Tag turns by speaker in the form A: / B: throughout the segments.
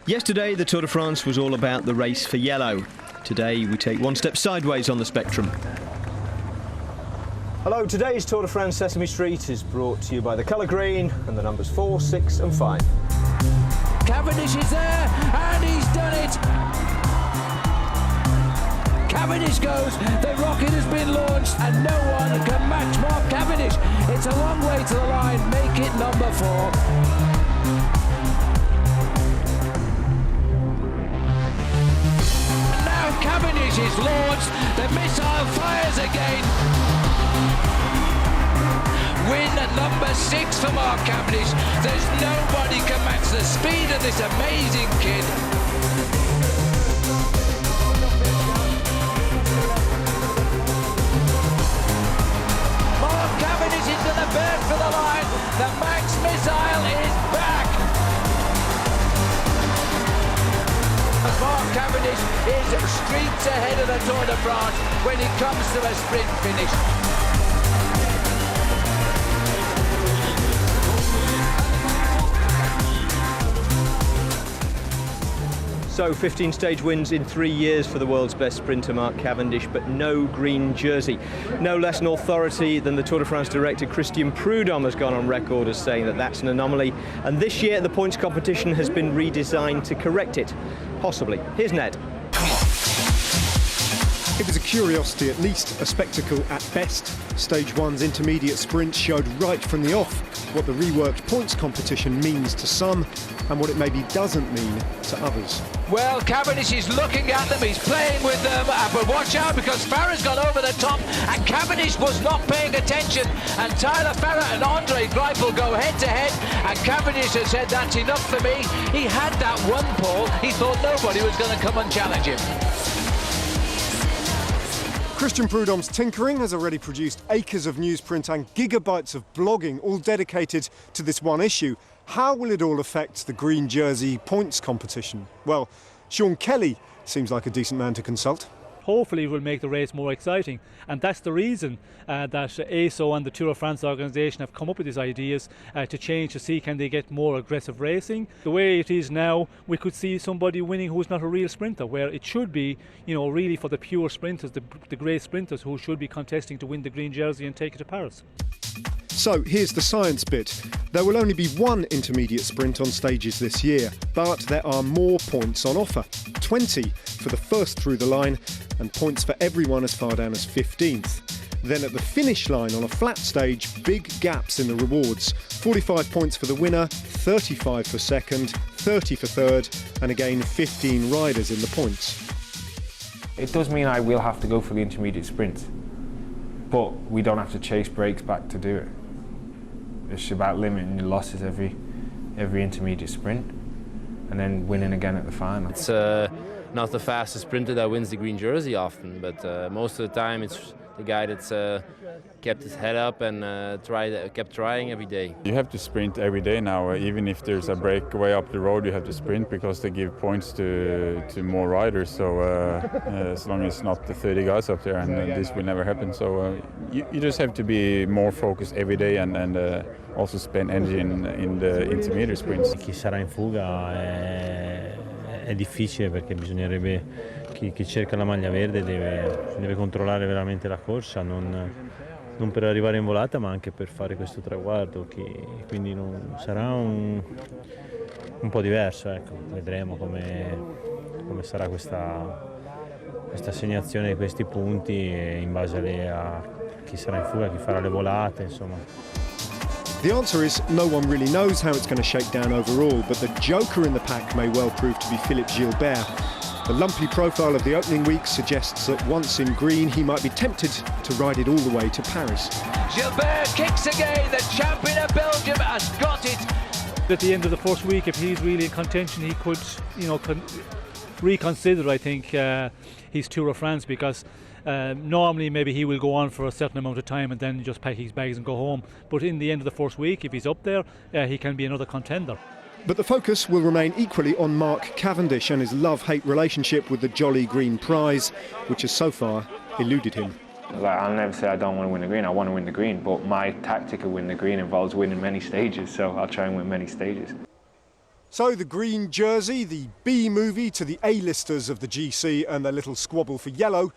A: Yesterday, the Tour de France was all about the race for yellow. Today, we take one step sideways on the spectrum. Hello, today's Tour de France Sesame Street is brought to you by the colour green and the numbers 4, 6 and 5.
B: Cavendish is there, and he's done it! Cavendish goes, the rocket has been launched, and no one can match Mark Cavendish. It's a long way to the line, make it number 4. Cavendish is launched, the missile fires again. Win at number 6 for Mark Cavendish. There's nobody can match the speed of this amazing kid. Mark Cavendish into the bird for the line. The Max missile is back. Mark Cavendish is streets ahead of the Tour de France when it comes to a sprint finish.
A: So 15 stage wins in 3 years for the world's best sprinter Mark Cavendish, but no green jersey. No less an authority than the Tour de France director Christian Prudhomme has gone on record as saying that that's an anomaly, and this year the points competition has been redesigned to correct it. Possibly. Here's Ned.
C: It was a curiosity, at least a spectacle at best. Stage 1's intermediate sprint showed right from the off what the reworked points competition means to some and what it maybe doesn't mean to others.
B: Well, Cavendish is looking at them, he's playing with them, but watch out because Farah's gone over the top and Cavendish was not paying attention, and Tyler Farah and Andre Greipel go head to head, and Cavendish has said that's enough for me. He had that one pole, he thought nobody was going to come and challenge him.
C: Christian Prudhomme's tinkering has already produced acres of newsprint and gigabytes of blogging, all dedicated to this one issue. How will it all affect the green jersey points competition? Well, Sean Kelly seems like a decent man to consult.
D: Hopefully it will make the race more exciting, and that's the reason that AAC and the Tour de France organisation have come up with these ideas to change, to see can they get more aggressive racing. The way it is now, we could see somebody winning who's not a real sprinter, where it should be, you know, really for the pure sprinters, the great sprinters who should be contesting to win the green jersey and take it to Paris.
C: So here's the science bit. There will only be one intermediate sprint on stages this year, but there are more points on offer. 20 for the first through the line, and points for everyone as far down as 15th. Then at the finish line on a flat stage, big gaps in the rewards. 45 points for the winner, 35 for second, 30 for third, and again 15 riders in the points.
E: It does mean I will have to go for the intermediate sprint, but we don't have to chase breaks back to do it. It's about limiting your losses every intermediate sprint and then winning again at the final.
F: It's not the fastest sprinter that wins the green jersey often, but most of the time it's the guy that's kept his head up and kept trying every day.
G: You have to sprint every day now. Even if there's a breakaway up the road, you have to sprint because they give points to more riders. So as long as it's not the 30 guys up there, and this will never happen. So you just have to be more focused every day and also spend energy in the intermediate sprints.
H: Chi sarà in fuga è difficile, perché bisognerebbe chi cerca la maglia verde deve controllare veramente la corsa, non per arrivare in volata ma anche per fare questo traguardo, quindi sarà un po' diverso, ecco. Vedremo come sarà questa assegnazione di questi punti in base a chi sarà in fuga, chi farà le volate, insomma.
C: The answer is no one really knows how it's going to shake down overall, but the joker in the pack may well prove to be Philippe Gilbert. The lumpy profile of the opening week suggests that once in green, he might be tempted to ride it all the way to Paris.
B: Gilbert kicks again, the champion of Belgium has got it.
D: At the end of the first week, if he's really in contention, he could, you know, reconsider, I think, his Tour of France, because normally maybe he will go on for a certain amount of time and then just pack his bags and go home. But in the end of the first week, if he's up there, he can be another contender.
C: But the focus will remain equally on Mark Cavendish and his love-hate relationship with the Jolly Green Prize, which has so far eluded him.
E: I'll never say I don't want to win the green. I want to win the green, but my tactic of winning the green involves winning many stages, so I'll try and win many stages.
C: So the green jersey, the B movie to the A-listers of the GC and their little squabble for yellow,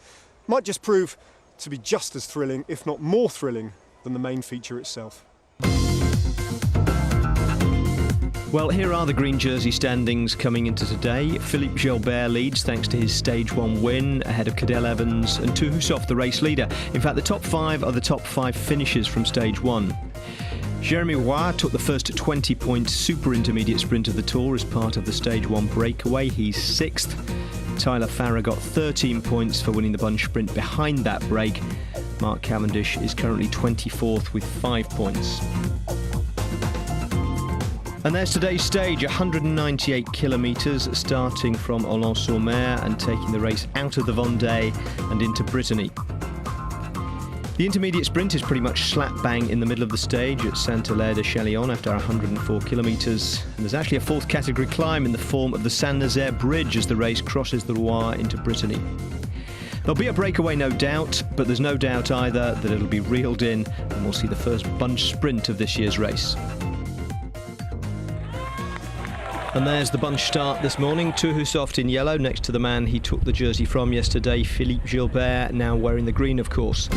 C: might just prove to be just as thrilling, if not more thrilling, than the main feature itself.
A: Well, here are the green jersey standings coming into today. Philippe Gilbert leads thanks to his Stage 1 win, ahead of Cadel Evans and Tuhusov, the race leader. In fact, the top 5 are the top 5 finishes from Stage 1. Jeremy Roy took the first 20-point super intermediate sprint of the Tour as part of the Stage 1 breakaway. He's 6th. Tyler Farrar got 13 points for winning the bunch sprint behind that break. Mark Cavendish is currently 24th with 5 points. And there's today's stage, 198 kilometres, starting from Aulnay-sur-Mer and taking the race out of the Vendée and into Brittany. The intermediate sprint is pretty much slap bang in the middle of the stage at Saint-Hilaire-de-Châlillon after 104 kilometres. And there's actually a 4th category climb in the form of the Saint-Nazaire Bridge as the race crosses the Loire into Brittany. There'll be a breakaway, no doubt, but there's no doubt either that it'll be reeled in and we'll see the first bunch sprint of this year's race. And there's the bunch start this morning. Tuhusov in yellow next to the man he took the jersey from yesterday, Philippe Gilbert, now wearing the green, of course.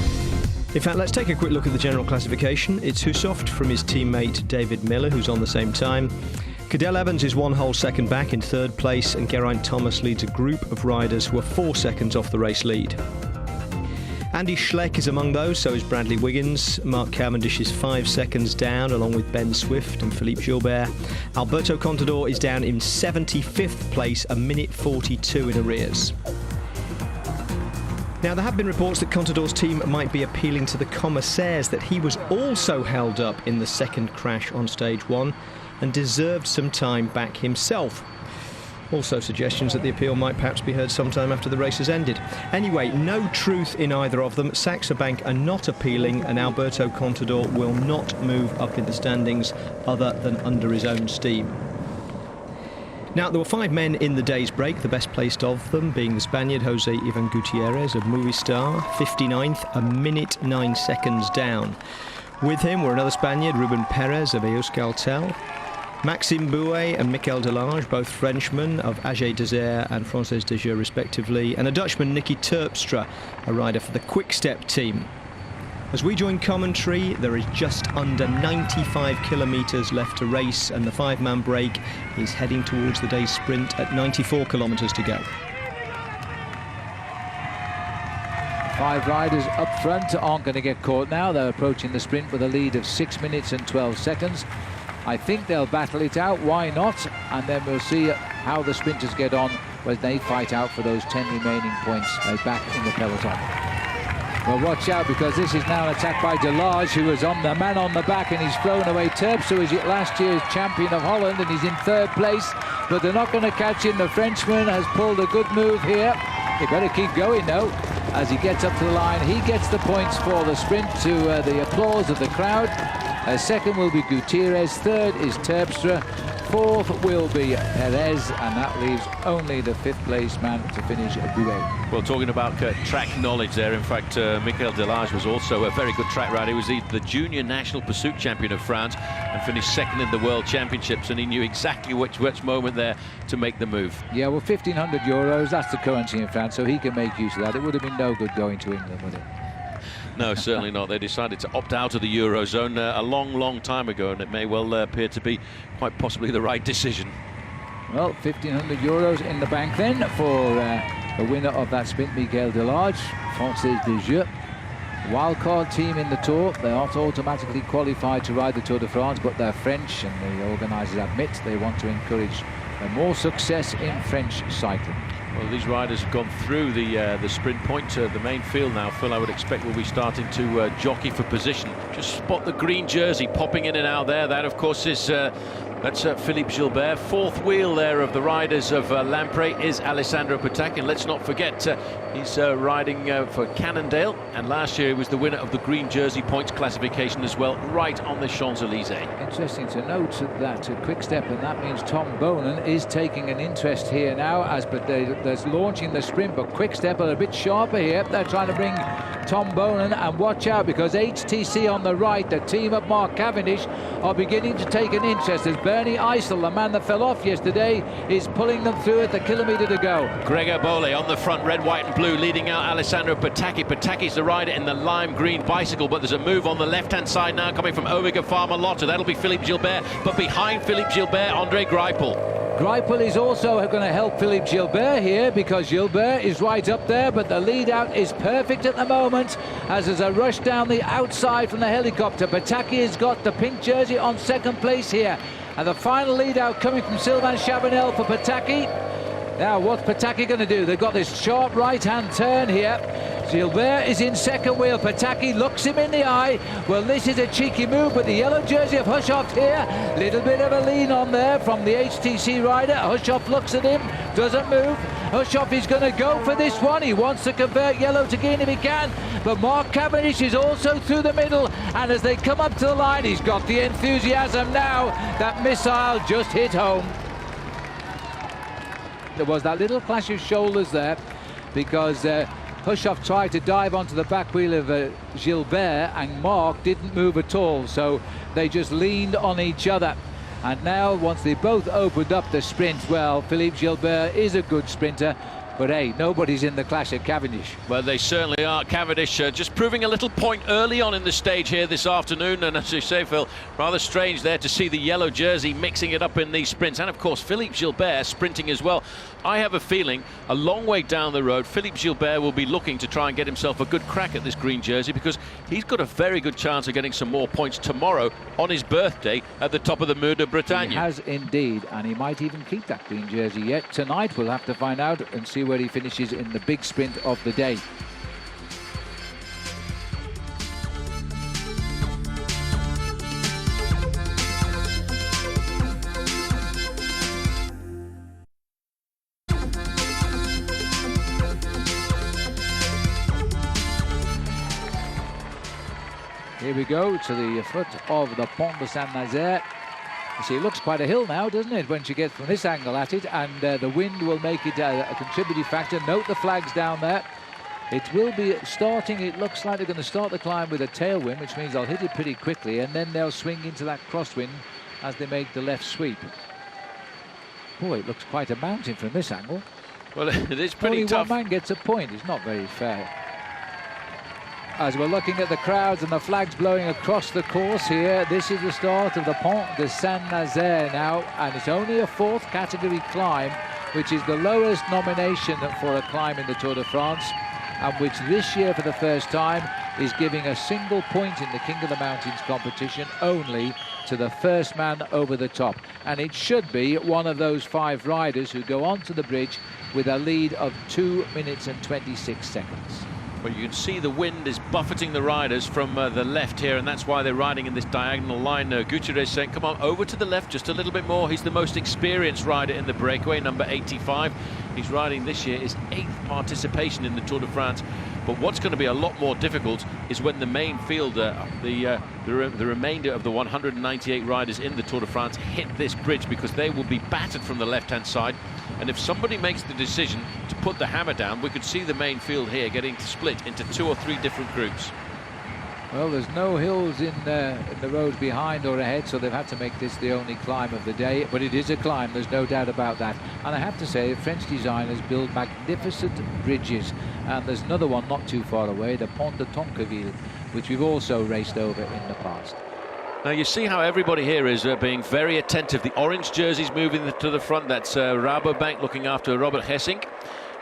A: In fact, let's take a quick look at the general classification. It's Hussoft from his teammate David Miller, who's on the same time. Cadel Evans is 1 whole second back in 3rd place, and Geraint Thomas leads a group of riders who are 4 seconds off the race lead. Andy Schleck is among those, so is Bradley Wiggins. Mark Cavendish is 5 seconds down, along with Ben Swift and Philippe Gilbert. Alberto Contador is down in 75th place, a minute 42 in arrears. Now, there have been reports that Contador's team might be appealing to the commissaires that he was also held up in the second crash on Stage 1 and deserved some time back himself. Also suggestions that the appeal might perhaps be heard sometime after the race has ended. Anyway, no truth in either of them. Saxo Bank are not appealing, and Alberto Contador will not move up in the standings other than under his own steam. Now, there were 5 men in the day's break, the best placed of them being the Spaniard Jose Ivan Gutierrez of Movistar, 59th, a minute 9 seconds down. With him were another Spaniard, Ruben Perez of Euskaltel, Maxime Bouet and Mikel Delage, both Frenchmen of AG Desert and Française des Jeux respectively, and a Dutchman, Nicky Terpstra, a rider for the Quick Step team. As we join commentary, there is just under 95 kilometres left to race, and the 5-man break is heading towards the day's sprint at 94 kilometres to go.
B: 5 riders up front aren't going to get caught now. They're approaching the sprint with a lead of 6 minutes and 12 seconds. I think they'll battle it out, why not? And then we'll see how the sprinters get on when they fight out for those 10 remaining points back in the peloton. Well, watch out, because this is now an attack by Delage, who was on the man on the back, and he's thrown away Terpstra, who is last year's champion of Holland, and he's in 3rd place. But they're not going to catch him. The Frenchman has pulled a good move here. He better keep going, though, as he gets up to the line. He gets the points for the sprint to the applause of the crowd. 2nd will be Gutierrez, 3rd is Terpstra, 4th will be Perez, and that leaves only the 5th place man to finish, Bouet.
I: Well, talking about track knowledge there, in fact, Mikel Delage was also a very good track rider. He was the junior national pursuit champion of France and finished 2nd in the World Championships, and he knew exactly which moment there to make the move.
B: Yeah, well, 1,500 euros, that's the currency in France, so he can make use of that. It would have been no good going to England, would it?
I: No, certainly not. They decided to opt out of the Eurozone a long time ago, and it may well appear to be quite possibly the right decision.
B: Well, 1,500 euros in the bank then for the winner of that sprint, Mikel Delage, Française des Jeux. Wildcard team in the Tour. They aren't automatically qualified to ride the Tour de France, but they're French, and the organisers admit they want to encourage more success in French cycling.
I: Well, these riders have gone through the sprint point to the main field now. Phil, I would expect we'll be starting to jockey for position. Just spot the green jersey popping in and out there. That, of course, is that's Philippe Gilbert. 4th wheel there of the riders of Lampre is Alessandro Patakin. Let's not forget he's riding for Cannondale, and last year he was the winner of the green jersey points classification as well, right on the Champs-Élysées.
B: Interesting to note that Quick Step, and that means Tom Bonan, is taking an interest here now, as but there's launching the sprint, but Quick Step are a bit sharper here. They're trying to bring Tom Bonan, and watch out because HTC on the right, the team of Mark Cavendish, are beginning to take an interest as Bernie Eisel, the man that fell off yesterday, is pulling them through at the kilometre to go.
I: Gregor Bole on the front, red, white and blue, leading out Alessandro Pataki. Pataki's the rider in the lime green bicycle, but there's a move on the left-hand side now coming from Omega Pharma Lotte. That'll be Philippe Gilbert, but behind Philippe Gilbert, Andre Greipel.
B: Greipel is also going to help Philippe Gilbert here because Gilbert is right up there, but the lead out is perfect at the moment as there's a rush down the outside from the helicopter. Pataki has got the pink jersey on second place here, and the final lead out coming from Sylvain Chabanel for Pataki. Now what's Pataki going to do? They've got this sharp right-hand turn here. Gilbert is in second wheel. Pataki looks him in the eye. Well, this is a cheeky move, but the yellow jersey of Hushoff here, little bit of a lean on there from the HTC rider. Hushoff looks at him, doesn't move. Hushoff is going to go for this one. He wants to convert yellow to green if he can, but Mark Cavendish is also through the middle, and as they come up to the line, he's got the enthusiasm now. That missile just hit home. There was that little clash of shoulders there because Hushoff tried to dive onto the back wheel of Gilbert, and Mark didn't move at all, so they just leaned on each other. And now, once they both opened up the sprint, well, Philippe Gilbert is a good sprinter, but hey, nobody's in the clash at Cavendish.
I: Well, they certainly are. Cavendish just proving a little point early on in the stage here this afternoon, and as you say, Phil, rather strange there to see the yellow jersey mixing it up in these sprints, and of course Philippe Gilbert sprinting as well. I have a feeling a long way down the road Philippe Gilbert will be looking to try and get himself a good crack at this green jersey, because he's got a very good chance of getting some more points tomorrow on his birthday at the top of the Mur de Bretagne.
B: He has indeed, and he might even keep that green jersey yet. Tonight we'll have to find out and see where he finishes in the big sprint of the day. Here we go to the foot of the Pont de Saint-Nazaire. You see, it looks quite a hill now, doesn't it, when you get from this angle at it, and the wind will make it a contributing factor. Note the flags down there. It will be starting, it looks like they're going to start the climb with a tailwind, which means they'll hit it pretty quickly, and then they'll swing into that crosswind as they make the left sweep. Boy, it looks quite a mountain from this angle.
I: Well, it is pretty
B: Only
I: tough.
B: one man gets a point. It's not very fair. As we're looking at the crowds and the flags blowing across the course here, this is the start of the Pont de Saint-Nazaire now, and it's only a fourth category climb, which is the lowest nomination for a climb in the Tour de France, and which this year for the first time is giving a single point in the King of the Mountains competition only to the first man over the top. And it should be one of those 5 riders who go onto the bridge with a lead of 2 minutes and 26 seconds.
I: Well, you can see the wind is buffeting the riders from the left here, and that's why they're riding in this diagonal line. Gutierrez saying, come on, over to the left just a little bit more. He's the most experienced rider in the breakaway, number 85. He's riding this year his 8th participation in the Tour de France. But what's going to be a lot more difficult is when the main field, the remainder of the 198 riders in the Tour de France hit this bridge, because they will be battered from the left-hand side. And if somebody makes the decision to put the hammer down, we could see the main field here getting split into 2 or 3 different groups.
B: Well, there's no hills in the roads behind or ahead, so they've had to make this the only climb of the day. But it is a climb, there's no doubt about that. And I have to say, French designers build magnificent bridges. And there's another one not too far away, the Pont de Tonqueville, which we've also raced over in the past.
I: Now you see how everybody here is being very attentive. The orange jerseys moving to the front. That's Rabobank looking after Robert Hessink.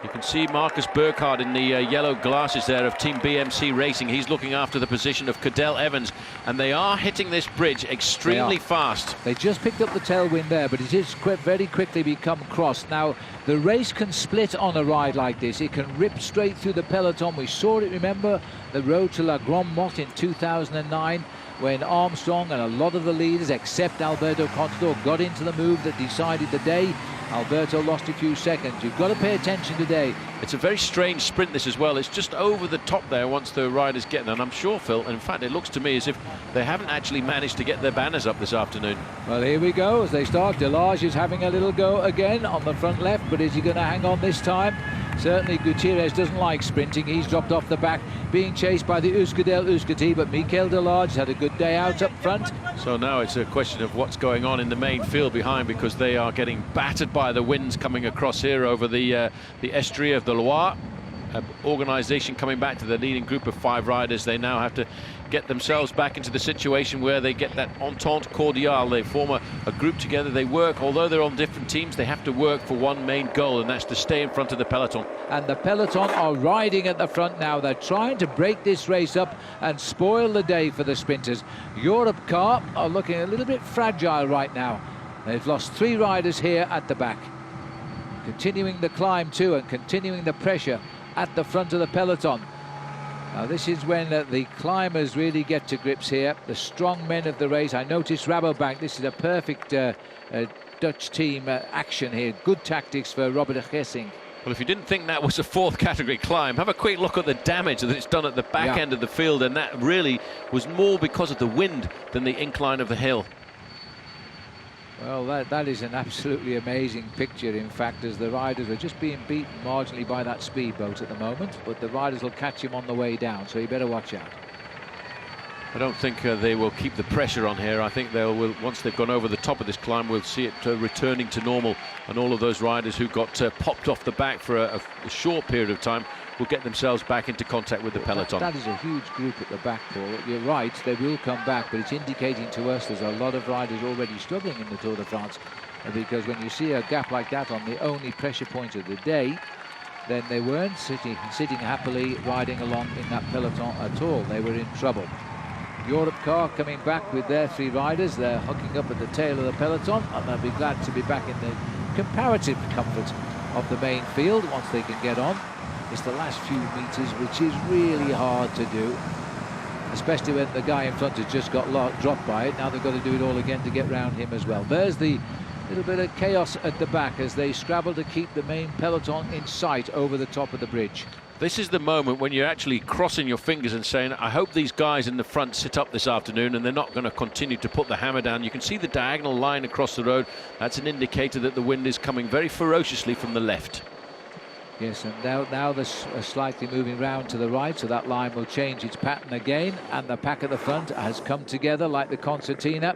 I: You can see Marcus Burkhardt in the yellow glasses there of Team BMC Racing. He's looking after the position of Cadel Evans. And they are hitting this bridge extremely fast.
B: They just picked up the tailwind there, but it is very quickly become crossed. Now, the race can split on a ride like this. It can rip straight through the peloton. We saw it, remember, the road to La Grande Motte in 2009. When Armstrong and a lot of the leaders, except Alberto Contador, got into the move that decided the day. Alberto lost a few seconds. You've got to pay attention today.
I: It's a very strange sprint, this as well. It's just over the top there once the riders get there. And I'm sure, Phil, in fact, it looks to me as if they haven't actually managed to get their banners up this afternoon.
B: Well, here we go as they start. Delage is having a little go again on the front left, but is he going to hang on this time? Certainly Gutierrez doesn't like sprinting. He's dropped off the back, being chased by the Euskadel-Euskadi, but Mikel Delage had a good day out up front.
I: So now it's a question of what's going on in the main field behind, because they are getting battered by the winds coming across here over the estuary of the Loire. Organisation coming back to the leading group of 5 riders. They now have to get themselves back into the situation where they get that entente cordiale. They form a group together. They work, although they're on different teams, they have to work for one main goal, and that's to stay in front of the peloton.
B: And the peloton are riding at the front now. They're trying to break this race up and spoil the day for the sprinters. Europe Car are looking a little bit fragile right now. They've lost 3 riders here at the back. Continuing the climb too, and continuing the pressure at the front of the peloton. Now this is when the climbers really get to grips here, the strong men of the race. I noticed Rabobank, this is a perfect Dutch team action here. Good tactics for Robert Gessing.
I: Well, if you didn't think that was a 4th category climb, have a quick look at the damage that it's done at the back end of the field, and that really was more because of the wind than the incline of the hill.
B: Well, that is an absolutely amazing picture, in fact, as the riders are just being beaten marginally by that speedboat at the moment, but the riders will catch him on the way down, so you better watch out.
I: I don't think they will keep the pressure on here. I think they will, once they've gone over the top of this climb, we'll see it returning to normal, and all of those riders who got popped off the back for a short period of time will get themselves back into contact with the peloton.
B: That is a huge group at the back, Paul. You're right, they will come back, but it's indicating to us there's a lot of riders already struggling in the Tour de France, because when you see a gap like that on the only pressure point of the day, then they weren't sitting happily riding along in that peloton at all. They were in trouble. Europe Car coming back with their 3 riders. They're hooking up at the tail of the peloton, and they'll be glad to be back in the comparative comfort of the main field once they can get on. It's the last few meters which is really hard to do, especially when the guy in front has just got dropped by it. Now they've got to do it all again to get round him as well. There's the little bit of chaos at the back as they scrabble to keep the main peloton in sight over the top of the bridge.
I: This is the moment when you're actually crossing your fingers and saying, I hope these guys in the front sit up this afternoon and they're not going to continue to put the hammer down. You can see the diagonal line across the road. That's an indicator that the wind is coming very ferociously from the left.
B: Yes, and now they're slightly moving round to the right, so that line will change its pattern again, and the pack at the front has come together like the concertina.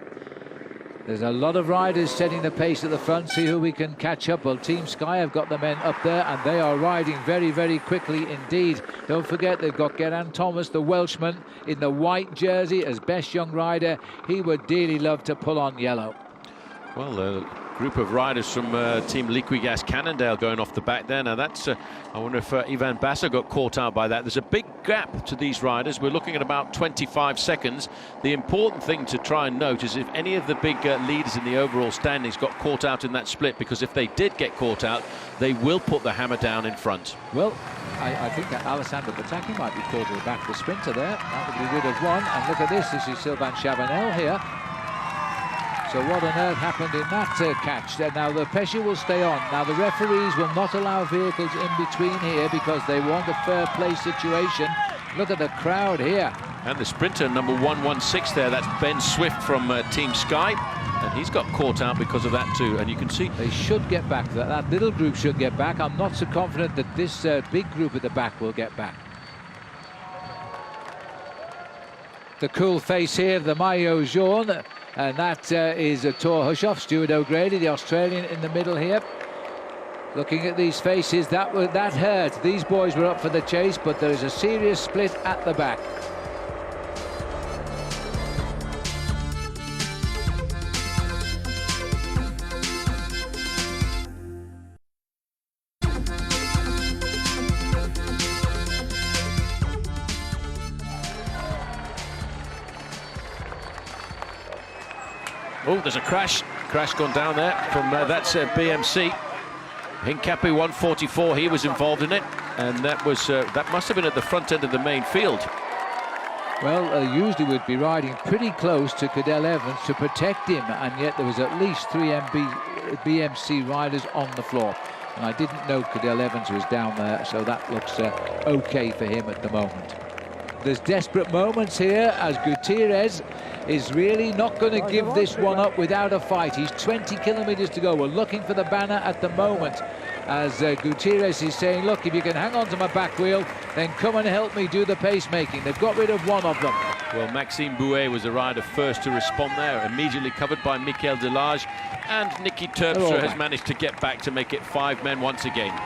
B: There's a lot of riders setting the pace at the front. See who we can catch up. Well, Team Sky have got the men up there, and they are riding very, very quickly indeed. Don't forget, they've got Geraint Thomas, the Welshman, in the white jersey as best young rider. He would dearly love to pull on yellow.
I: Well, group of riders from Team Liquigas Cannondale going off the back there. Now that's, I wonder if Ivan Basso got caught out by that. There's a big gap to these riders. We're looking at about 25 seconds. The important thing to try and note is if any of the big leaders in the overall standings got caught out in that split, because if they did get caught out, they will put the hammer down in front.
B: Well, I think that Alessandro Batacchi might be caught at the back of the sprinter there. That would be rid of one. And look at this. This is Sylvain Chavanel here. So what on earth happened in that catch? Now the pressure will stay on. Now the referees will not allow vehicles in between here because they want a fair play situation. Look at the crowd here.
I: And the sprinter number 116 there, that's Ben Swift from Team Sky. And he's got caught out because of that too. And you can see
B: they should get back. That little group should get back. I'm not so confident that this big group at the back will get back. The cool face here of the maillot jaune. And that is Thor Hushoff, Stuart O'Grady, the Australian in the middle here. Looking at these faces, that hurt. These boys were up for the chase, but there is a serious split at the back.
I: Oh, there's a crash gone down there from that's BMC. Hincapie 144, he was involved in it, and that must have been at the front end of the main field.
B: Well, usually we'd be riding pretty close to Cadel Evans to protect him, and yet there was at least 3 BMC riders on the floor. And I didn't know Cadel Evans was down there, so that looks okay for him at the moment. there's desperate moments here as Gutierrez is really not going to give this one up without a fight. He's 20 kilometers to go. We're looking for the banner at the moment as Gutierrez is saying, look, if you can hang on to my back wheel, then come and help me do the pacemaking. They've got rid of one of them.
I: Well, Maxime Bouet was the rider first to respond there, immediately covered by Michael Delage, and Nicky Terpstra has managed to get back to make it 5 men once again.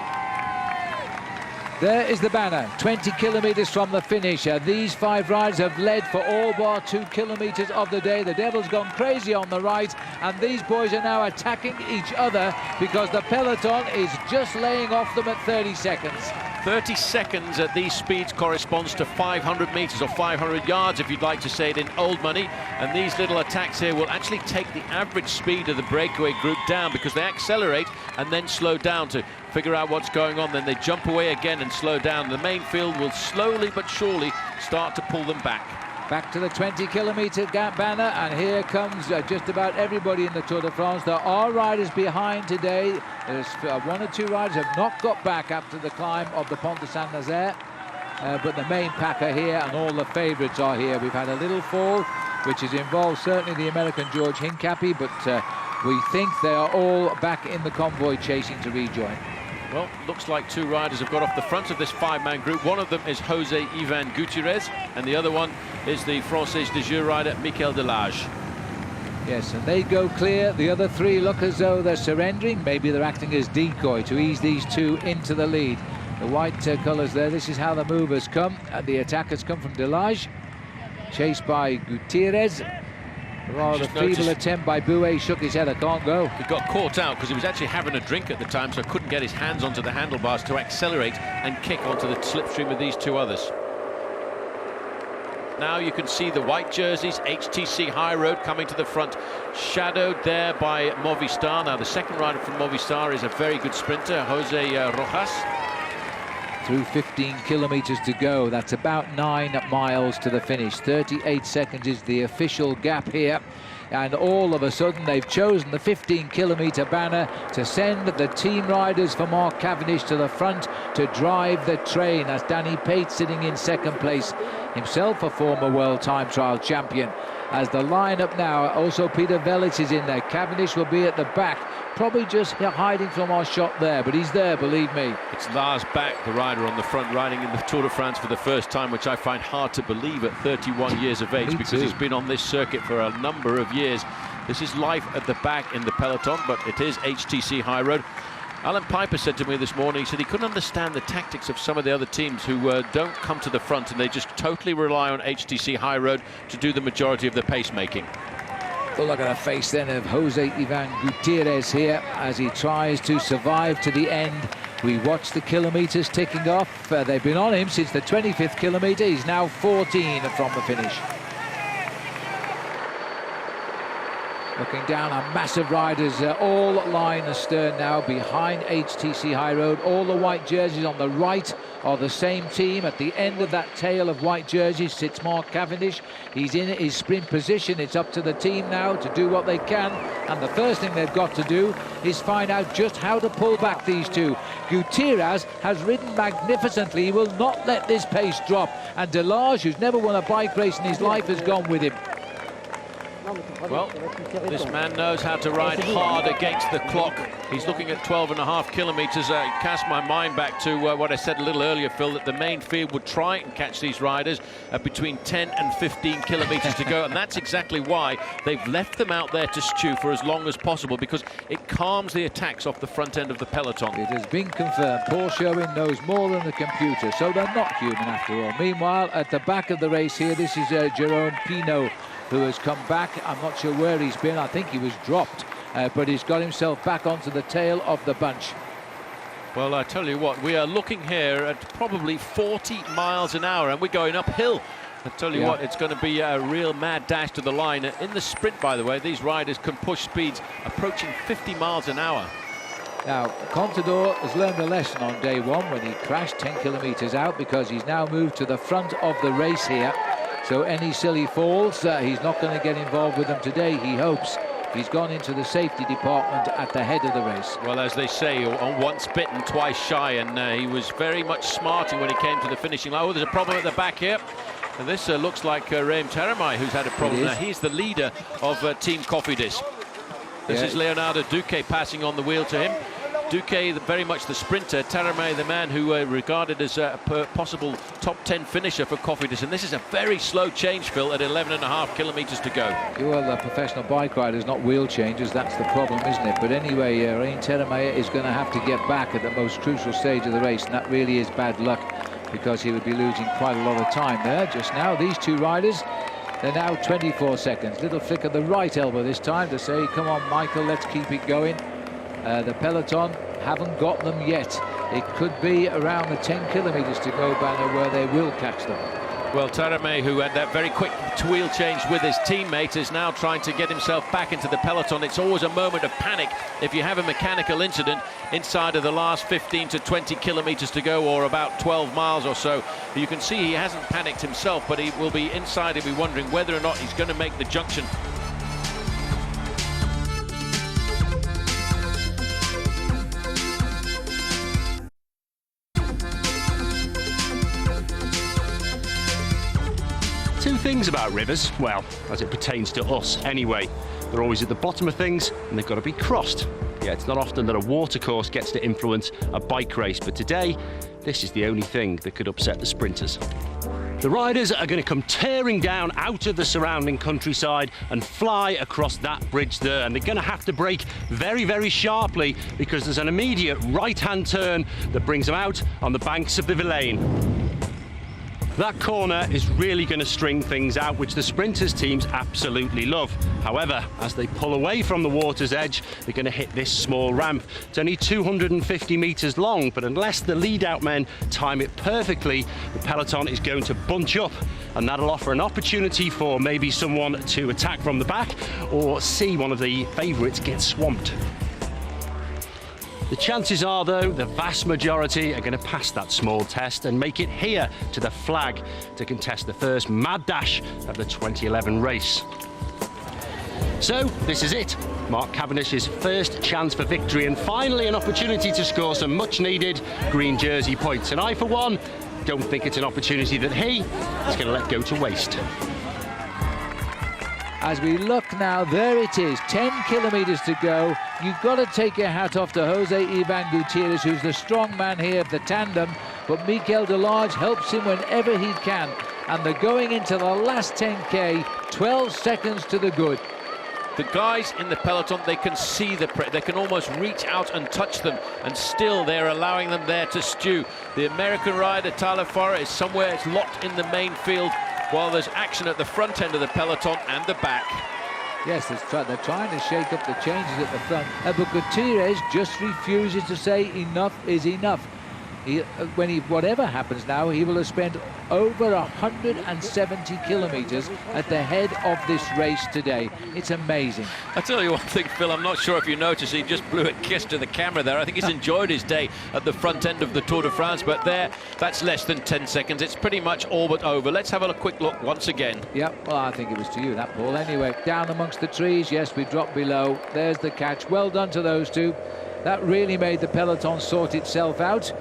B: There is the banner, 20 kilometers from the finish. These 5 riders have led for all bar 2 kilometers of the day. The Devil's gone crazy on the right, and these boys are now attacking each other because the peloton is just laying off them at 30 seconds.
I: 30 seconds at these speeds corresponds to 500 meters or 500 yards, if you'd like to say it in old money. And these little attacks here will actually take the average speed of the breakaway group down because they accelerate and then slow down to figure out what's going on. Then they jump away again and slow down. The main field will slowly but surely start to pull them back.
B: Back to the 20-kilometer banner, and here comes just about everybody in the Tour de France. There are riders behind today. There's 1 or 2 riders have not got back after the climb of the Pont de Saint-Nazaire, but the main pack are here, and all the favourites are here. We've had a little fall, which has involved certainly the American George Hincapie, but we think they are all back in the convoy chasing to rejoin.
I: Well, looks like 2 riders have got off the front of this 5-man group. One of them is Jose Ivan Gutierrez, and the other one is the Française de Jure rider, Michael Delage.
B: Yes, and they go clear. The other 3 look as though they're surrendering. Maybe they're acting as decoy to ease these 2 into the lead. The white colours there, this is how the movers come. And the attackers come from Delage, chased by Gutierrez. Rather feeble attempt by Bouet, shook his head, I can't go.
I: He got caught out because he was actually having a drink at the time, so couldn't get his hands onto the handlebars to accelerate and kick onto the slipstream of these 2 others. Now you can see the white jerseys, HTC High Road coming to the front, shadowed there by Movistar. Now the second rider from Movistar is a very good sprinter, Jose Rojas.
B: Through 15 kilometers to go, that's about 9 miles to the finish. 38 seconds is the official gap here, and all of a sudden they've chosen the 15-kilometer banner to send the team riders for Mark Cavendish to the front to drive the train. That's Danny Pate sitting in second place, himself a former world time trial champion. As the lineup now, also Peter Velits is in there. Cavendish will be at the back, probably just hiding from our shot there, but he's there, believe me.
I: It's Lars Bak, the rider on the front, riding in the Tour de France for the first time, which I find hard to believe at 31 years of age, because he's been on this circuit for a number of years. This is life at the back in the peloton, but it is HTC High Road. Alan Piper said to me this morning, he said he couldn't understand the tactics of some of the other teams who don't come to the front and they just totally rely on HTC High Road to do the majority of the pacemaking.
B: Well, look at the face then of Jose Ivan Gutierrez here as he tries to survive to the end. We watch the kilometres ticking off. They've been on him since the 25th kilometre. He's now 14 from the finish. Looking down on massive riders, all line astern now behind HTC High Road. All the white jerseys on the right are the same team. At the end of that tail of white jerseys sits Mark Cavendish. He's in his sprint position. It's up to the team now to do what they can. And the first thing they've got to do is find out just how to pull back these 2. Gutierrez has ridden magnificently. He will not let this pace drop. And Delage, who's never won a bike race in his life, has gone with him.
I: Well, this man knows how to ride hard against the clock. He's looking at 12.5 kilometres. Cast my mind back to what I said a little earlier, Phil, that the main field would try and catch these riders between 10 and 15 kilometres to go. And that's exactly why they've left them out there to stew for as long as possible, because it calms the attacks off the front end of the peloton.
B: It has been confirmed. Paul Sherwin knows more than the computer, so they're not human after all. Meanwhile, at the back of the race here, this is Jerome Pinot, who has come back. I'm not sure where he's been. I think he was dropped, but he's got himself back onto the tail of the bunch.
I: Well, I tell you what, we are looking here at probably 40 miles an hour, and we're going uphill. I tell you what, it's going to be a real mad dash to the line. In the sprint, by the way, these riders can push speeds approaching 50 miles an hour.
B: Now, Contador has learned a lesson on day 1 when he crashed 10 kilometres out, because he's now moved to the front of the race here. So any silly falls, he's not going to get involved with them today, he hopes. He's gone into the safety department at the head of the race.
I: Well, as they say, once bitten, twice shy, and he was very much smarting when he came to the finishing line. Oh, there's a problem at the back here. And this looks like Raim Taramai, who's had a problem. Now, he's the leader of Team Cofidis. This is Leonardo Duque passing on the wheel to him. Duque, very much the sprinter. Taramai, the man who regarded as a possible top 10 finisher for Cofidis. And this is a very slow change, Phil, at 11.5 kilometres to go.
B: Well, professional bike riders, not wheel changers. That's the problem, isn't it? But anyway, Raim Taramai is going to have to get back at the most crucial stage of the race. And that really is bad luck, because he would be losing quite a lot of time there just now. These two riders, they're now 24 seconds. Little flick of the right elbow this time to say, come on, Michael, let's keep it going. The peloton haven't got them yet. It could be around the 10 kilometres to go, Banner, where they will catch them.
I: Well, Taramai, who had that very quick wheel change with his teammate, is now trying to get himself back into the peloton. It's always a moment of panic if you have a mechanical incident inside of the last 15 to 20 kilometres to go, or about 12 miles or so. You can see he hasn't panicked himself, but he will be inside. He'll be wondering whether or not he's going to make the junction.
J: Two things about rivers, well, as it pertains to us anyway. They're always at the bottom of things, and they've got to be crossed. Yeah, it's not often that a watercourse gets to influence a bike race, but today, this is the only thing that could upset the sprinters. The riders are going to come tearing down out of the surrounding countryside and fly across that bridge there, and they're going to have to brake very, very sharply, because there's an immediate right-hand turn that brings them out on the banks of the Vilaine. That corner is really going to string things out, which the sprinters teams absolutely love. However, as they pull away from the water's edge, they're going to hit this small ramp. It's only 250 metres long, but unless the lead-out men time it perfectly, the peloton is going to bunch up, and that'll offer an opportunity for maybe someone to attack from the back or see one of the favourites get swamped. The chances are, though, the vast majority are going to pass that small test and make it here to the flag to contest the first mad dash of the 2011 race. So, this is it. Mark Cavendish's first chance for victory, and finally an opportunity to score some much-needed green jersey points. And I, for one, don't think it's an opportunity that he is going to let go to waste.
B: As we look now, there it is, 10 kilometres to go. You've got to take your hat off to Jose Ivan Gutierrez, who's the strong man here of the tandem, but Mikel Delarge helps him whenever he can. And they're going into the last 10K, 12 seconds to the good.
I: The guys in the peloton, they can see they can almost reach out and touch them, and still they're allowing them there to stew. The American rider, Tyler Farrer, is somewhere, it's locked in the main field, while there's action at the front end of the peloton and the back.
B: Yes, they're trying to shake up the changes at the front. But Gutierrez just refuses to say enough is enough. Whatever happens now, he will have spent over 170 kilometres at the head of this race today. It's amazing.
I: I tell you one thing, Phil, I'm not sure if you noticed, he just blew a kiss to the camera there. I think he's enjoyed his day at the front end of the Tour de France, but there, that's less than 10 seconds. It's pretty much all but over. Let's have a quick look once again.
B: Yep, well, I think it was to you, that ball. Anyway, down amongst the trees, yes, we dropped below. There's the catch. Well done to those two. That really made the peloton sort itself out.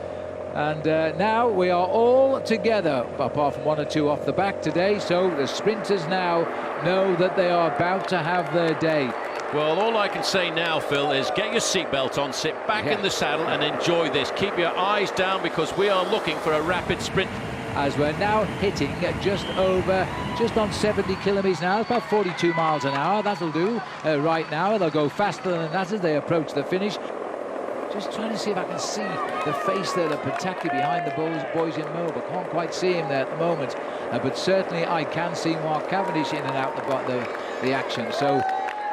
B: And now we are all together, apart from one or two off the back today, so the sprinters now know that they are about to have their day.
I: Well, all I can say now, Phil, is get your seatbelt on, sit back in the saddle and enjoy this. Keep your eyes down, because we are looking for a rapid sprint.
B: As we're now hitting just on 70 kilometres an hour, about 42 miles an hour, that'll do. Right now, they'll go faster than that as they approach the finish. Just trying to see if I can see the face there, the Pataki behind the boys in mauve. I can't quite see him there at the moment, but certainly I can see Mark Cavendish in and out the action. So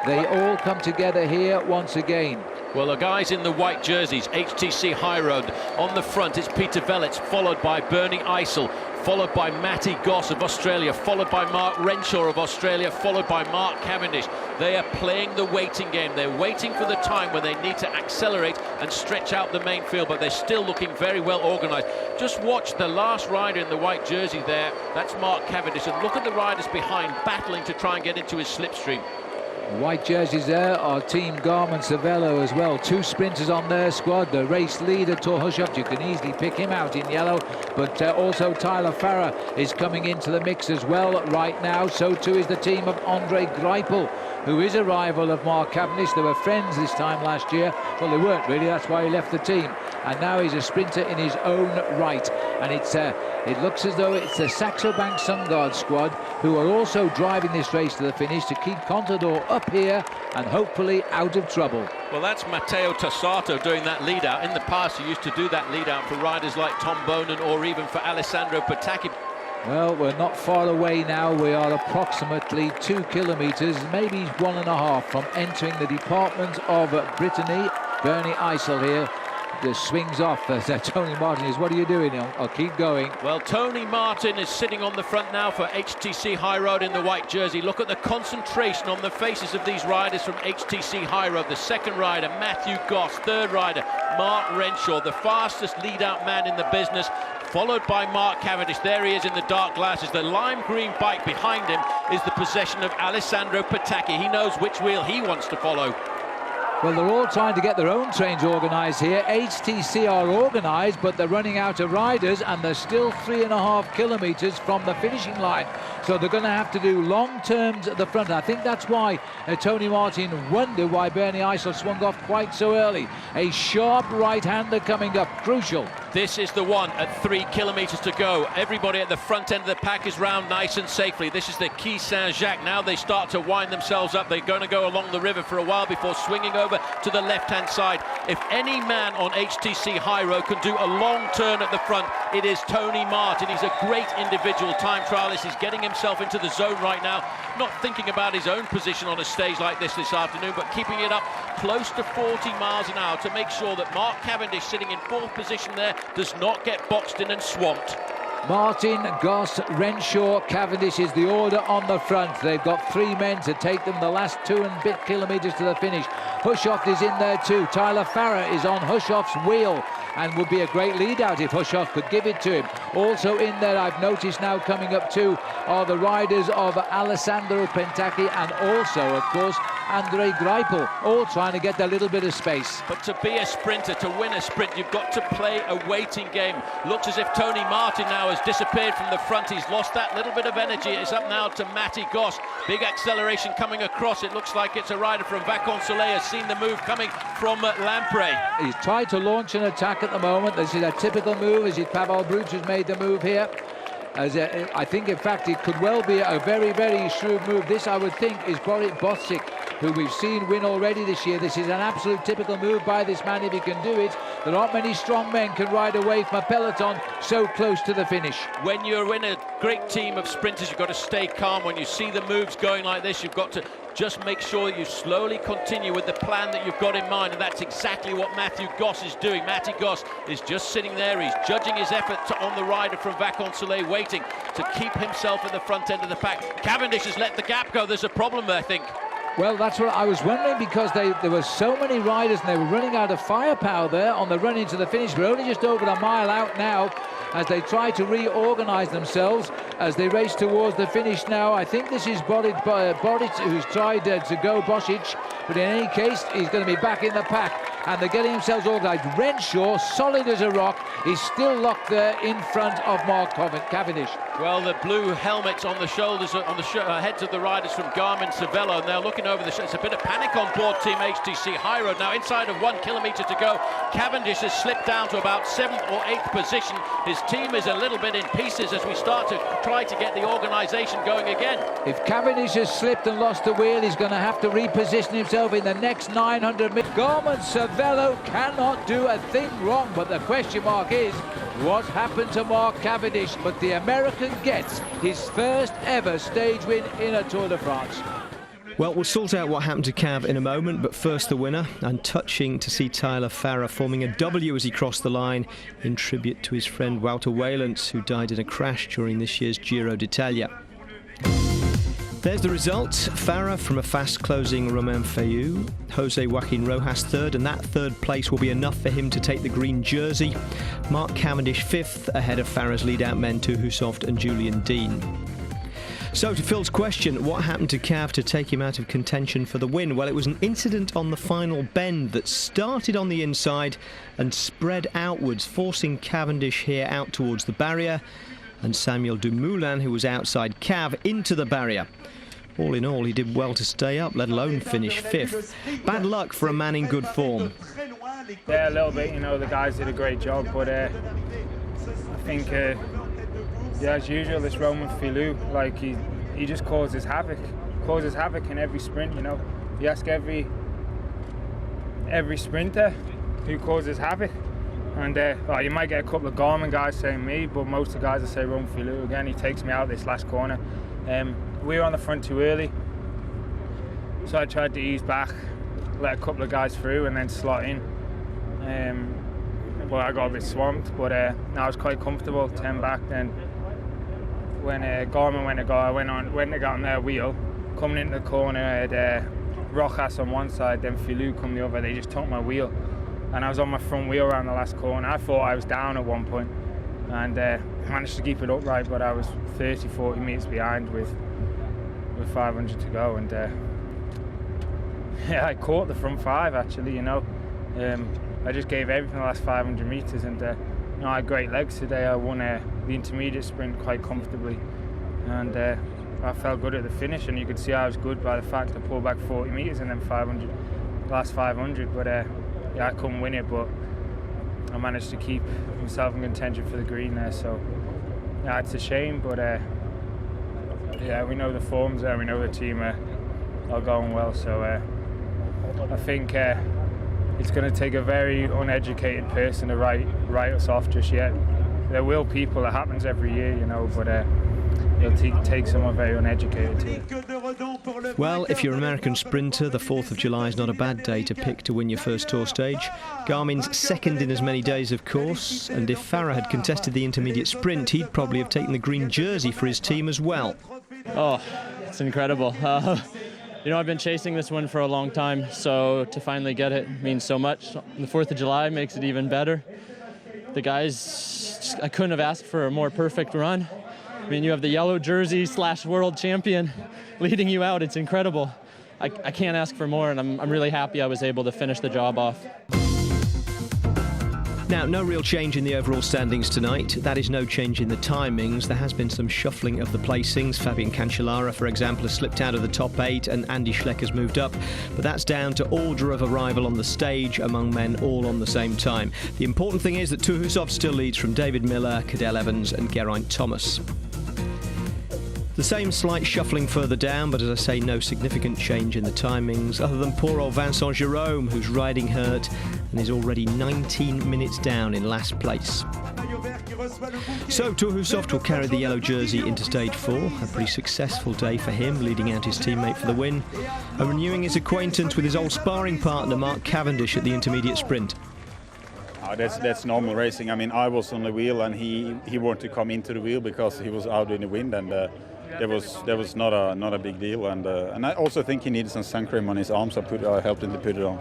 B: they all come together here once again.
I: Well, the guys in the white jerseys, HTC High Road. On the front, it's Peter Velits, followed by Bernie Eisel, followed by Matty Goss of Australia, followed by Mark Renshaw of Australia, followed by Mark Cavendish. They are playing the waiting game. They're waiting for the time when they need to accelerate and stretch out the main field, but they're still looking very well organised. Just watch the last rider in the white jersey there. That's Mark Cavendish, and look at the riders behind battling to try and get into his slipstream.
B: The white jerseys there are Team Garmin-Cervelo as well. 2 sprinters on their squad. The race leader, Tor Hushovd, you can easily pick him out in yellow. But also Tyler Farrer is coming into the mix as well right now. So too is the team of Andre Greipel, who is a rival of Mark Cavendish. They were friends this time last year. Well, they weren't really. That's why he left the team. And now he's a sprinter in his own right. And it looks as though it's the Saxo Bank Sungard squad who are also driving this race to the finish to keep Contador up here and hopefully out of trouble.
I: Well, that's Matteo Tossato doing that lead out. In the past, he used to do that lead out for riders like Tom Bonan or even for Alessandro Patacchi.
B: Well, we're not far away now. We are approximately 2 kilometres, maybe 1.5 from entering the department of Brittany. Bernie Eisel here. The swings off. Tony Martin is, what are you doing? I'll keep going.
I: Well, Tony Martin is sitting on the front now for HTC High Road in the white jersey. Look at the concentration on the faces of these riders from HTC High Road. The second rider, Matthew Goss. Third rider, Mark Renshaw, the fastest lead-out man in the business, followed by Mark Cavendish. There he is in the dark glasses. The lime green bike behind him is the possession of Alessandro Patacchi. He knows which wheel he wants to follow.
B: Well, they're all trying to get their own trains organised here. HTC are organised, but they're running out of riders, and they're still 3.5 kilometres from the finishing line. So they're going to have to do long turns at the front. I think that's why Tony Martin wondered why Bernie Eisel swung off quite so early. A sharp right-hander coming up, crucial.
I: This is the one at 3 kilometres to go. Everybody at the front end of the pack is round nice and safely. This is the Quai Saint-Jacques. Now they start to wind themselves up. They're going to go along the river for a while before swinging over to the left-hand side. If any man on HTC High Road can do a long turn at the front, it is Tony Martin. He's a great individual time trialist. He's getting himself into the zone right now, not thinking about his own position on a stage like this afternoon, but keeping it up close to 40 miles an hour to make sure that Mark Cavendish, sitting in 4th position there, does not get boxed in and swamped.
B: Martin, Goss, Renshaw, Cavendish is the order on the front. They've got 3 men to take them the last 2 and bit kilometres to the finish. Hushovd is in there too. Tyler Farrer is on Hushovd's wheel and would be a great lead out if Hushovd could give it to him. Also in there, I've noticed now coming up too, are the riders of Alessandro Patacchi and also, of course, Andre Greipel, all trying to get a little bit of space.
I: But to be a sprinter, to win a sprint, you've got to play a waiting game. Looks as if Tony Martin now has disappeared from the front. He's lost that little bit of energy. It's up now to Matty Goss. Big acceleration coming across. It looks like it's a rider from Vacansoleil, has seen the move coming from Lamprey.
B: He's tried to launch an attack at the moment. This is a typical move, as Pavel Bruch has made the move here. I think, in fact, it could well be a very, very shrewd move. This, I would think, is Boris Bosic, who we've seen win already this year. This is an absolute typical move by this man if he can do it. There aren't many strong men can ride away from a peloton so close to the finish.
I: When you're in a great team of sprinters, you've got to stay calm. When you see the moves going like this, you've got to just make sure that you slowly continue with the plan that you've got in mind, and that's exactly what Matthew Goss is doing. Matty Goss is just sitting there. He's judging his effort on the rider from Vacansoleil, waiting to keep himself at the front end of the pack. Cavendish has let the gap go. There's a problem there, I think.
B: Well, that's what I was wondering, because there were so many riders and they were running out of firepower there on the run into the finish. We're only just over a mile out now as they try to reorganise themselves as they race towards the finish now. I think this is Boric who's tried to go Bosic, but in any case, he's going to be back in the pack. And they're getting themselves organised. Renshaw, solid as a rock, is still locked there in front of Mark Cavendish.
I: Well, the blue helmets on the shoulders, on the heads of the riders from Garmin-Cervelo, and they're looking over the shoulder. It's a bit of panic on board Team HTC High Road. Now, inside of 1 kilometre to go, Cavendish has slipped down to about 7th or 8th position. His team is a little bit in pieces as we start to try to get the organisation going again.
B: If Cavendish has slipped and lost the wheel, he's going to have to reposition himself in the next 900 meters. Garmin-Cervelo cannot do a thing wrong, but the question mark is, what happened to Mark Cavendish? But the American gets his first ever stage win in a Tour de France.
A: Well, we'll sort out what happened to Cav in a moment, but first the winner, and touching to see Tyler Farrer forming a W as he crossed the line in tribute to his friend Wouter Waylands, who died in a crash during this year's Giro d'Italia. There's the result. Farrer from a fast-closing Romain Fayou, Jose Joaquin Rojas third, and that third place will be enough for him to take the green jersey. Mark Cavendish fifth, ahead of Farrer's lead-out men, Tor Hushovd and Julian Dean. So to Phil's question, what happened to Cav to take him out of contention for the win? Well, it was an incident on the final bend that started on the inside and spread outwards, forcing Cavendish here out towards the barrier and Samuel Dumoulin, who was outside Cav, into the barrier. All in all, he did well to stay up, let alone finish 5th. Bad luck for a man in good form.
E: Yeah, a little bit, you know, the guys did a great job, but I think, yeah, as usual, this Romain Filou, like, he just causes havoc in every sprint, you know. You ask every sprinter who causes havoc, and well, you might get a couple of Garmin guys saying me, but most of the guys will say Romain Filou. Again, he takes me out this last corner. We were on the front too early, so I tried to ease back, let a couple of guys through and then slot in. Well, I got a bit swamped, but I was quite comfortable, 10 back. Then when Garmin went to go, I went to get on their wheel. Coming into the corner, I had Rojas on one side, then Filou come the other. They just took my wheel, and I was on my front wheel around the last corner. I thought I was down at one point, and managed to keep it upright, but I was 30-40 metres behind with 500 to go, and yeah, I caught the front 5 actually, you know. I just gave everything the last 500 metres, and you know, I had great legs today. I won the intermediate sprint quite comfortably, and I felt good at the finish, and you could see I was good by the fact I pulled back 40 metres and then 500, last 500, but yeah, I couldn't win it, but I managed to keep myself in contention for the green there, so yeah, it's a shame, but yeah, we know the form's there, we know the team are going well, so I think it's going to take a very uneducated person to write us off just yet. There will people, it happens every year, you know, but it'll take someone very uneducated to.
A: Well, if you're an American sprinter, the 4th of July is not a bad day to pick to win your first Tour stage. Garmin's second in as many days, of course, and if Farah had contested the intermediate sprint, he'd probably have taken the green jersey for his team as well.
K: Oh, it's incredible. You know, I've been chasing this one for a long time, so to finally get it means so much. The 4th of July makes it even better. The guys, I couldn't have asked for a more perfect run. I mean, you have the yellow jersey / world champion leading you out. It's incredible. I can't ask for more, and I'm really happy I was able to finish the job off.
A: Now, no real change in the overall standings tonight. That is no change in the timings. There has been some shuffling of the placings. Fabian Cancellara, for example, has slipped out of the top 8 and Andy Schleck has moved up. But that's down to order of arrival on the stage among men all on the same time. The important thing is that Tuhusov still leads from David Miller, Cadel Evans and Geraint Thomas. The same slight shuffling further down, but as I say, no significant change in the timings, other than poor old Vincent Gérôme, who's riding hurt and is already 19 minutes down in last place. So Tuhusov will carry the yellow jersey into stage 4. A pretty successful day for him, leading out his teammate for the win, and renewing his acquaintance with his old sparring partner Mark Cavendish at the intermediate sprint.
G: That's normal racing. I mean, I was on the wheel and he wanted to come into the wheel because he was out in the wind, and that was not a big deal, and I also think he needed some sun cream on his arms. I helped him to put it on.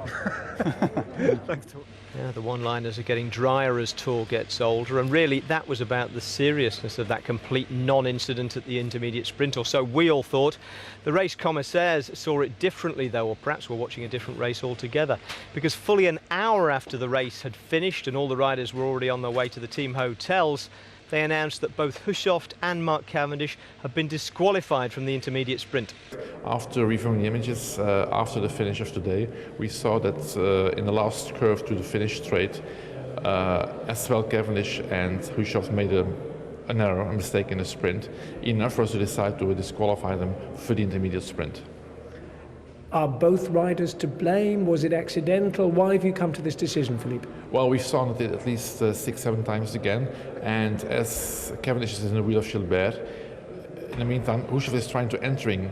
A: Yeah, the one-liners are getting drier as Tour gets older, and really that was about the seriousness of that complete non-incident at the intermediate sprint, or so we all thought. The race commissaires saw it differently though, or perhaps we're watching a different race altogether, because fully an hour after the race had finished and all the riders were already on their way to the team hotels, they announced that both Hushovd and Mark Cavendish have been disqualified from the intermediate sprint.
L: After reviewing the images after the finish of today, we saw that in the last curve to the finish straight, as well Cavendish and Hushovd made an error, a mistake in the sprint, enough for us to decide to disqualify them for the intermediate sprint.
M: Are both riders to blame? Was it accidental? Why have you come to this decision, Philippe?
L: Well, we've saw it at least 6-7 times again, and as Cavendish is in the wheel of Gilbert, in the meantime, Hushovd is trying to entering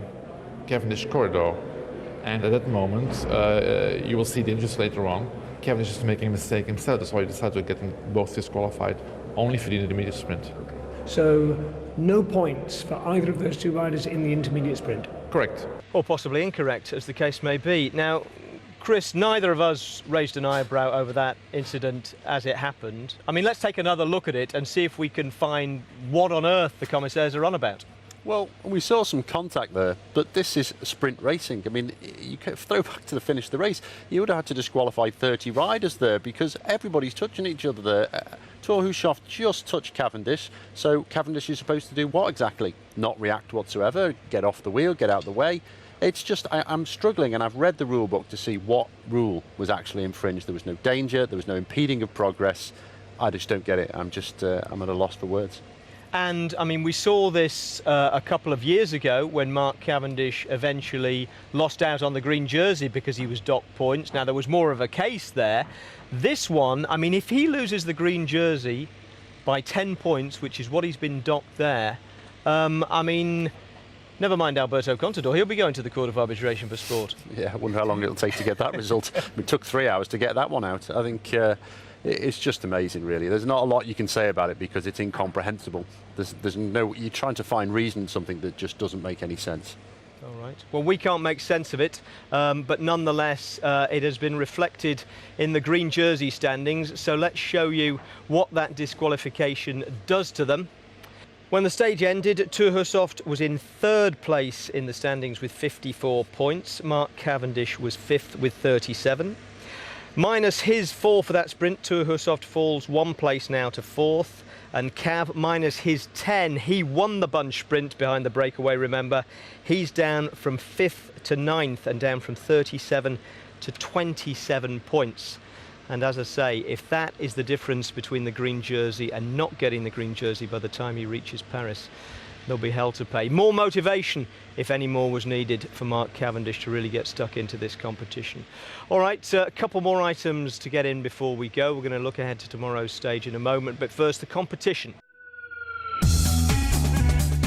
L: Cavendish corridor, and at that moment, you will see the images later on, Cavendish is making a mistake himself, that's why he decided to get them both disqualified, only for the intermediate sprint.
M: So, no points for either of those two riders in the intermediate sprint?
L: Correct.
A: Or possibly incorrect, as the case may be. Now, Chris, neither of us raised an eyebrow over that incident as it happened. I mean, let's take another look at it and see if we can find what on earth the commissaires are on about.
N: Well, we saw some contact there, but this is sprint racing. I mean, you can throw back to the finish of the race. You would have had to disqualify 30 riders there because everybody's touching each other there. Torhushoff just touched Cavendish, so Cavendish is supposed to do what exactly? Not react whatsoever, get off the wheel, get out of the way. It's just, I'm struggling, and I've read the rule book to see what rule was actually infringed. There was no danger, there was no impeding of progress. I just don't get it. I'm at a loss for words.
A: And, I mean, we saw this a couple of years ago when Mark Cavendish eventually lost out on the green jersey because he was docked points. Now, there was more of a case there. This one, I mean, if he loses the green jersey by 10 points, which is what he's been docked there, I mean, never mind Alberto Contador, he'll be going to the Court of Arbitration for Sport.
N: Yeah, I wonder how long it'll take to get that result. It took 3 hours to get that one out. I think it's just amazing, really. There's not a lot you can say about it because it's incomprehensible. There's no, you're trying to find reason in something that just doesn't make any sense.
A: All right. Well, we can't make sense of it, but nonetheless, it has been reflected in the green jersey standings. So let's show you what that disqualification does to them. When the stage ended, Torhushoff was in 3rd place in the standings with 54 points. Mark Cavendish was 5th with 37. Minus his 4 for that sprint, Torhushoff falls 1 place now to 4th. And Cav, minus his 10, he won the bunch sprint behind the breakaway, remember. He's down from 5th to 9th and down from 37 to 27 points. And as I say, if that is the difference between the green jersey and not getting the green jersey by the time he reaches Paris, there'll be hell to pay. More motivation, if any more was needed, for Mark Cavendish to really get stuck into this competition. All right, a couple more items to get in before we go. We're going to look ahead to tomorrow's stage in a moment, but first, the competition.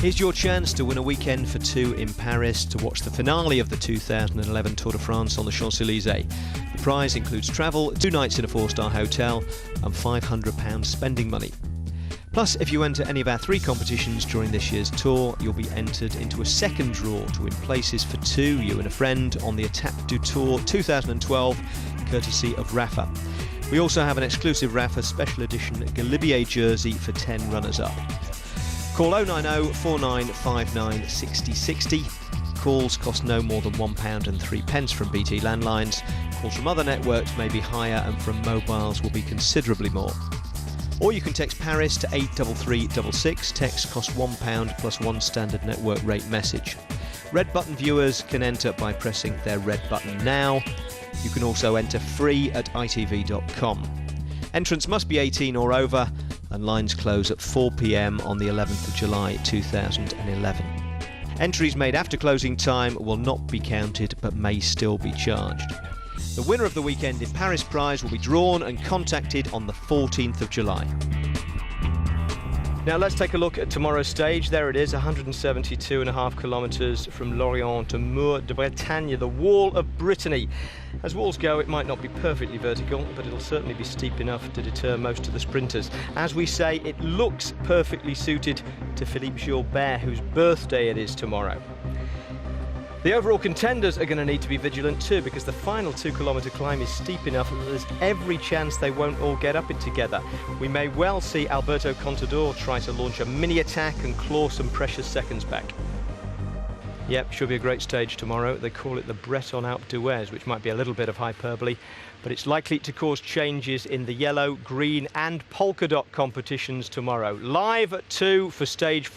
A: Here's your chance to win a weekend for 2 in Paris to watch the finale of the 2011 Tour de France on the Champs-Élysées. The prize includes travel, 2 nights in a 4-star hotel and £500 spending money. Plus, if you enter any of our 3 competitions during this year's tour, you'll be entered into a second draw to win places for 2, you and a friend, on the Étape du Tour 2012, courtesy of Rafa. We also have an exclusive Rafa special edition Galibier jersey for 10 runners-up. Call 090 4959 6060. Calls cost no more than £1.03 from BT landlines. Calls from other networks may be higher, and from mobiles will be considerably more. Or you can text Paris to 83366. Text costs £1 plus 1 standard network rate message. Red button viewers can enter by pressing their red button now. You can also enter free at itv.com. Entrants must be 18 or over, and lines close at 4 p.m. on the 11th of July 2011. Entries made after closing time will not be counted but may still be charged. The winner of the Weekend in Paris prize will be drawn and contacted on the 14th of July. Now let's take a look at tomorrow's stage. There it is, 172.5 kilometres from Lorient to Mur de Bretagne, the Wall of Brittany. As walls go, it might not be perfectly vertical, but it'll certainly be steep enough to deter most of the sprinters. As we say, it looks perfectly suited to Philippe Gilbert, whose birthday it is tomorrow. The overall contenders are going to need to be vigilant too, because the final 2-kilometre climb is steep enough that there's every chance they won't all get up it together. We may well see Alberto Contador try to launch a mini attack and claw some precious seconds back. Yep, should be a great stage tomorrow. They call it the Breton Alpe d'Huez, which might be a little bit of hyperbole, but it's likely to cause changes in the yellow, green and polka dot competitions tomorrow. Live at 2 for stage 4.